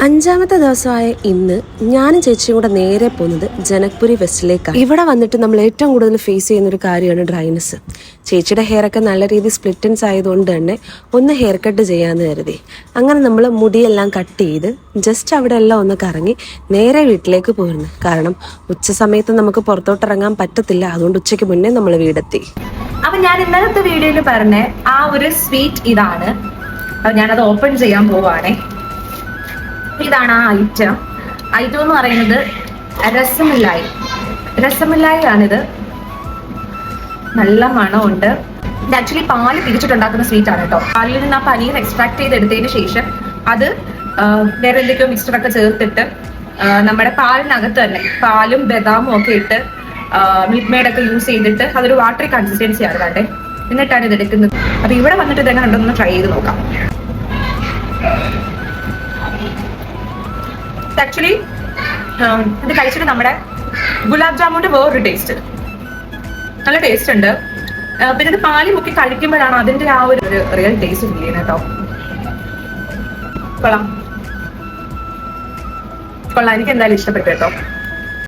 അഞ്ചാമത്തെ ദിവസമായ ഇന്ന് ഞാനും ചേച്ചിയും കൂടെ നേരെ പോകുന്നത് ജനക്പുരി വെസ്റ്റിലേക്കാണ്. ഇവിടെ വന്നിട്ട് നമ്മൾ ഏറ്റവും കൂടുതൽ ഫേസ് ചെയ്യുന്ന ഒരു കാര്യമാണ് ഡ്രൈനസ്. ചേച്ചിയുടെ ഹെയർ ഒക്കെ നല്ല രീതിയിൽ സ്പ്ലിറ്റൻസ് ആയതുകൊണ്ട് തന്നെ ഒന്ന് ഹെയർ കട്ട് ചെയ്യാമെന്ന് കരുതി. അങ്ങനെ നമ്മൾ മുടിയെല്ലാം കട്ട് ചെയ്ത് ജസ്റ്റ് അവിടെ എല്ലാം ഒന്ന് കറങ്ങി നേരെ വീട്ടിലേക്ക് പോയിരുന്നു. കാരണം ഉച്ച സമയത്ത് നമുക്ക് പുറത്തോട്ടിറങ്ങാൻ പറ്റത്തില്ല, അതുകൊണ്ട് ഉച്ചയ്ക്ക് മുന്നേ നമ്മൾ വീടെത്തി. അപ്പൊ ഞാൻ ഇന്നലത്തെ വീഡിയോയിൽ പറഞ്ഞ ആ ഒരു സ്വീറ്റ് ഇതാണ്. അപ്പൊ ഞാനത് ഓപ്പൺ ചെയ്യാൻ പോവാണേ. ഇതാണ് ആ ഐറ്റം എന്ന് പറയുന്നത് രസമില്ലായി ആണിത്. നല്ല മണമുണ്ട്. ഇത് ആക്ച്വലി പാല് പിരിച്ചിട്ടുണ്ടാക്കുന്ന സ്വീറ്റ് ആണ് കേട്ടോ. പാലിൽ നിന്ന് ആ പനീർ എക്സ്ട്രാക്ട് ചെയ്തെടുത്തതിന് ശേഷം അത് വേറെ എന്തൊക്കെയോ മിക്സ്ചർ ഒക്കെ ചേർത്തിട്ട് നമ്മുടെ പാലിനകത്ത് തന്നെ പാലും ബദാമും ഒക്കെ ഇട്ട് മിൽക്ക് മെയ്ഡ് ഒക്കെ യൂസ് ചെയ്തിട്ട് അതൊരു വാട്ടറി കൺസിസ്റ്റൻസി ആണ് കണ്ടേ. എന്നിട്ടാണ് ഇത് എടുക്കുന്നത്. അപ്പൊ ഇവിടെ വന്നിട്ട് ഇതെങ്ങനെ ഉണ്ടെന്ന് ട്രൈ ചെയ്ത് നോക്കാം. ആക്ച്വലി ഇത് കഴിച്ചിട്ട് നമ്മുടെ ഗുലാബ് ജാമുന്റെ വേറൊരു ടേസ്റ്റ്, നല്ല ടേസ്റ്റ് ഉണ്ട്. പിന്നെ ഇത് പാലി മുക്കി കഴിക്കുമ്പോഴാണ് അതിന്റെ ആ ഒരു റിയൽ ടേസ്റ്റ് ഫീൽ ചെയ്യുന്നത് കേട്ടോ. കൊള്ളാം, എനിക്ക് എന്തായാലും ഇഷ്ടപ്പെട്ടു കേട്ടോ.